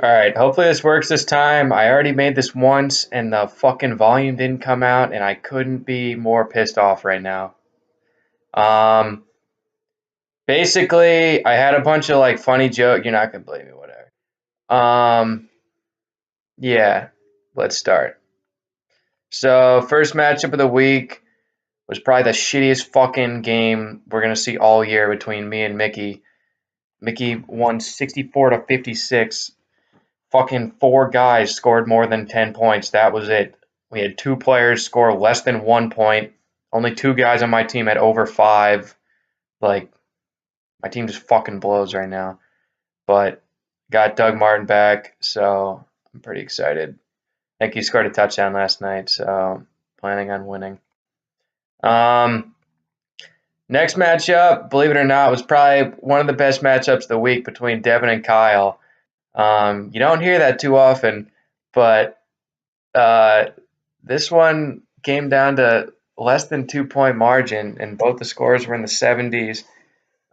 Alright, hopefully this works this time. I already made this once and the fucking volume didn't come out and I couldn't be more pissed off right now. Um, Basically, I had a bunch of like funny joke. You're not gonna believe me, whatever. Um, yeah, let's start. So, first matchup of the week was probably the shittiest fucking game we're gonna see all year between me and Mickey. Mickey won 64 to 56. Fucking four guys scored more than 10 points. That was it. We had two players score less than 1 point. Only two guys on my team had over five. Like, my team just fucking blows right now. But got Doug Martin back, so I'm pretty excited. I think he scored a touchdown last night, so planning on winning. Um, Next matchup, believe it or not, was probably one of the best matchups of the week between Devin and Kyle. You don't hear that too often, but this one came down to less than 2 point margin, and both the scores were in the 70s.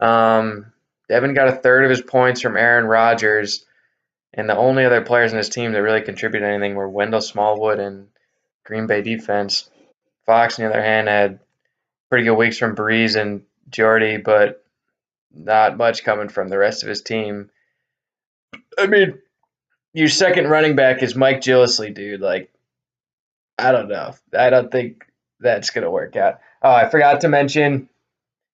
Devin got a third of his points from Aaron Rodgers, and the only other players in his team that really contributed anything were Wendell Smallwood and Green Bay defense. Fox, on the other hand, had pretty good weeks from Breeze and Jordy, but not much coming from the rest of his team. I mean, your second running back is Mike Gillislee, dude. Like, I don't know. I don't think that's gonna work out. Oh, I forgot to mention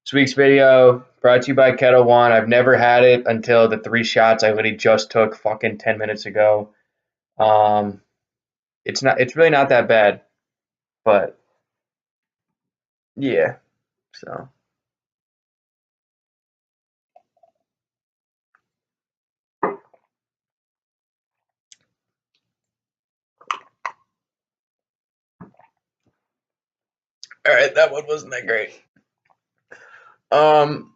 this week's video brought to you by Kettle One. I've never had it until the three shots I literally just took fucking 10 minutes ago. Um, it's really not that bad, but yeah. So all right, that one wasn't that great. Um,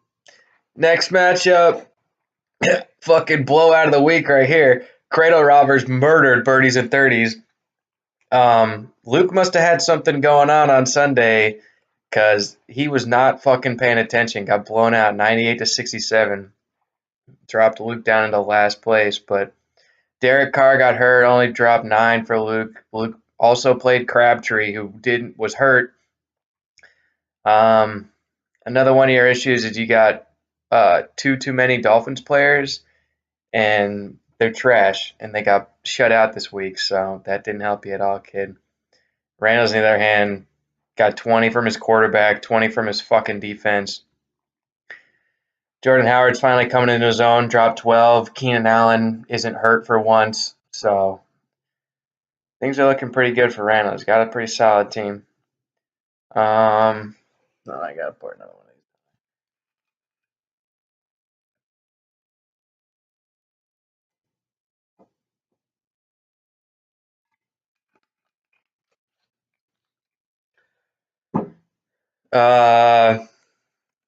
Next matchup, fucking blowout of the week right here. Cradle Robbers murdered Birdies and 30s. Luke must have had something going on Sunday because he was not fucking paying attention. Got blown out 98 to 67. Dropped Luke down into last place, but Derek Carr got hurt, only dropped 9 for Luke. Luke also played Crabtree, who didn't was hurt. Um, Another one of your issues is you got too many Dolphins players, and they're trash, and they got shut out this week, so that didn't help you at all, kid. Randall's, on the other hand, got 20 from his quarterback, 20 from his fucking defense. Jordan Howard's finally coming into his own, dropped 12. Keenan Allen isn't hurt for once, so things are looking pretty good for Randall. He's got a pretty solid team. No, I gotta pour another one of these.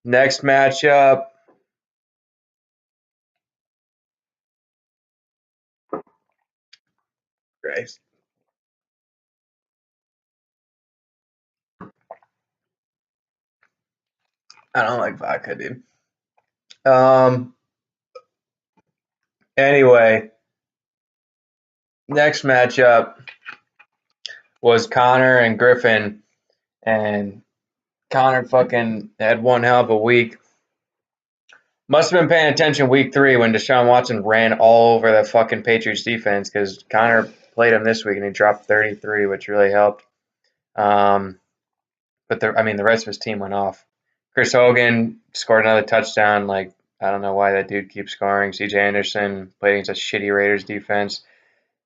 Next matchup. Grace. I don't like vodka, dude. Anyway, next matchup was Connor and Griffin, and Connor fucking had one hell of a week. Must have been paying attention week 3 when Deshaun Watson ran all over the fucking Patriots defense because Connor played him this week and he dropped 33, which really helped. But the rest of his team went off. Chris Hogan scored another touchdown. Like, I don't know why that dude keeps scoring. C.J. Anderson played against a shitty Raiders defense.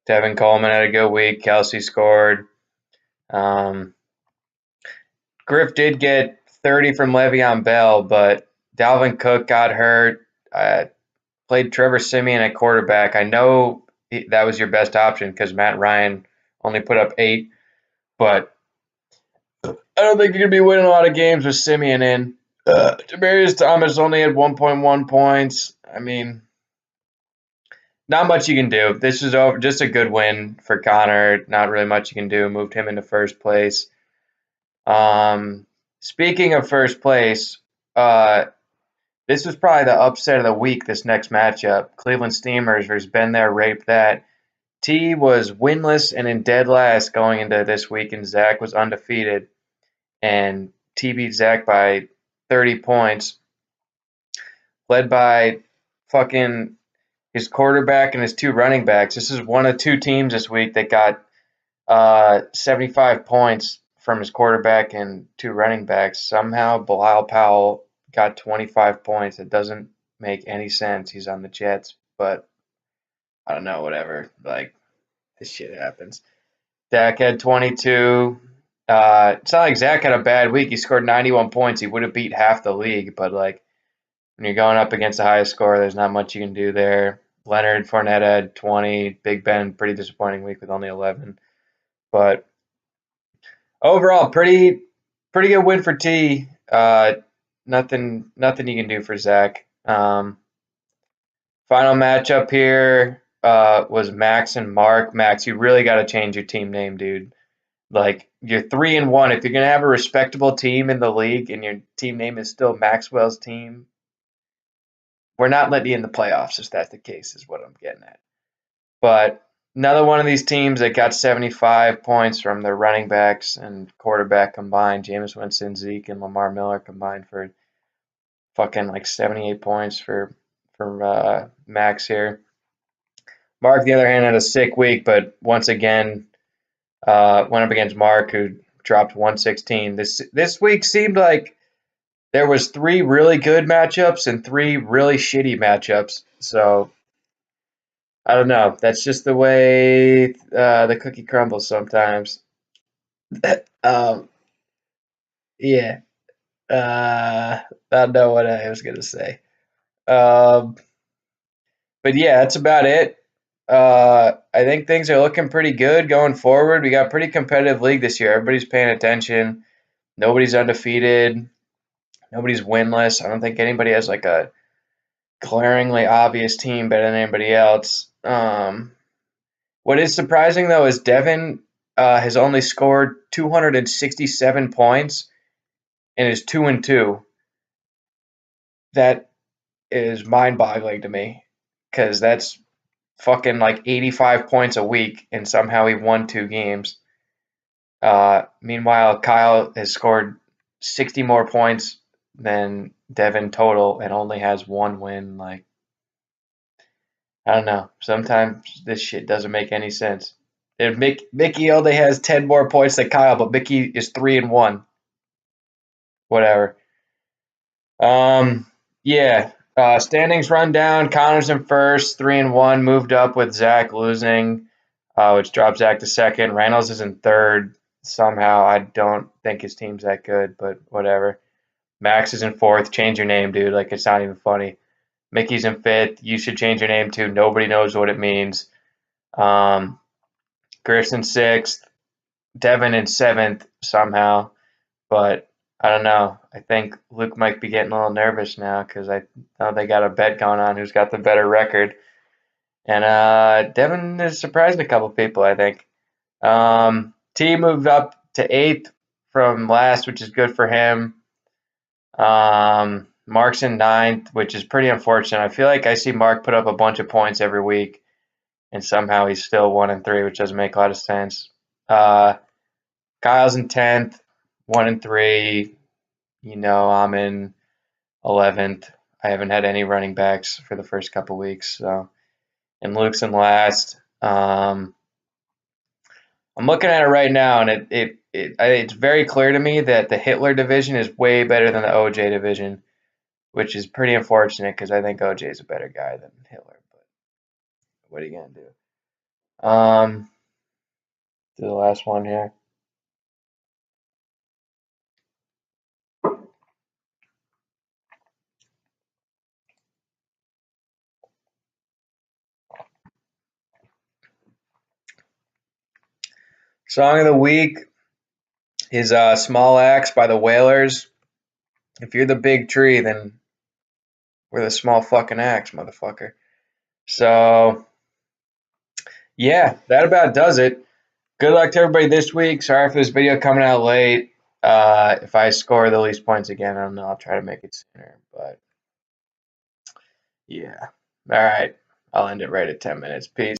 Tevin Coleman had a good week. Kelsey scored. Griff did get 30 from Le'Veon Bell, but Dalvin Cook got hurt. Played Trevor Siemian at quarterback. I know that was your best option because Matt Ryan only put up 8, but I don't think you're going to be winning a lot of games with Siemian in. Demaryius Thomas only had 1.1 points. I mean, not much you can do. This is over. Just a good win for Connor. Not really much you can do. Moved him into first place. Speaking of first place, this This was probably the upset of the week, this next matchup. Cleveland Steamers versus Been There, Raped That. T was winless and in dead last going into this week, and Zach was undefeated. And T beat Zach by 30 points, led by fucking his quarterback and his two running backs. This is one of two teams this week that got 75 points from his quarterback and two running backs. Somehow Bilal Powell got 25 points. It doesn't make any sense. He's on the Jets, but I don't know, whatever. Like, this shit happens. Dak had 22. It's not like Zach had a bad week. He scored 91 points. He would have beat half the league, but like when you're going up against the highest scorer, there's not much you can do there. Leonard Fournette had 20. Big Ben, pretty disappointing week with only 11. But overall, pretty good win for T. Nothing you can do for Zach. Final matchup here was Max and Mark. Max, you really got to change your team name, dude. Like, you're 3-1. If you're gonna have a respectable team in the league and your team name is still Maxwell's team, we're not letting you in the playoffs if that's the case, is what I'm getting at. But another one of these teams that got 75 points from their running backs and quarterback combined. Jameis Winston, Zeke, and Lamar Miller combined for fucking like 78 points for Max here. Mark, on the other hand, had a sick week, but once again went up against Mark, who dropped 116. This week seemed like there was 3 really good matchups and 3 really shitty matchups. So I don't know. That's just the way the cookie crumbles sometimes. Yeah. I don't know what I was gonna say. Um, but yeah, that's about it. I think things are looking pretty good going forward. We got a pretty competitive league this year. Everybody's paying attention. Nobody's undefeated. Nobody's winless. I don't think anybody has like a glaringly obvious team better than anybody else. What is surprising though is Devin has only scored 267 points and is 2-2. That is mind-boggling to me because that's fucking like 85 points a week, and somehow he won 2 games. Meanwhile, Kyle has scored 60 more points than Devin total and only has 1 win. Like, I don't know. Sometimes this shit doesn't make any sense. And Mickey only has 10 more points than Kyle, but Mickey is 3-1. Whatever. Yeah. Standings run down. Connor's in first, 3-1. Moved up with Zach losing, which drops Zach to second. Reynolds is in third. Somehow, I don't think his team's that good, but whatever. Max is in fourth. Change your name, dude. Like, it's not even funny. Mickey's in fifth. You should change your name too. Nobody knows what it means. Griff's in sixth. Devin in seventh somehow. But I don't know. I think Luke might be getting a little nervous now because I know they got a bet going on who's got the better record. And Devin has surprised a couple people, I think. T moved up to eighth from last, which is good for him. Mark's in ninth, which is pretty unfortunate. I feel like I see Mark put up a bunch of points every week, and somehow he's still 1-3, which doesn't make a lot of sense. Kyle's in 10th, 1-3. You know, I'm in 11th. I haven't had any running backs for the first couple weeks, so. And Luke's in last. I'm looking at it right now, and it's very clear to me that the Hitler division is way better than the OJ division, which is pretty unfortunate because I think OJ is a better guy than Hitler. But what are you gonna do? Do the last one here. Song of the week is Small Axe by the Wailers. If you're the big tree, then we're the small fucking axe, motherfucker. So, yeah, that about does it. Good luck to everybody this week. Sorry for this video coming out late. If I score the least points again, I don't know. I'll try to make it sooner. But Yeah. All right. I'll end it right at 10 minutes. Peace.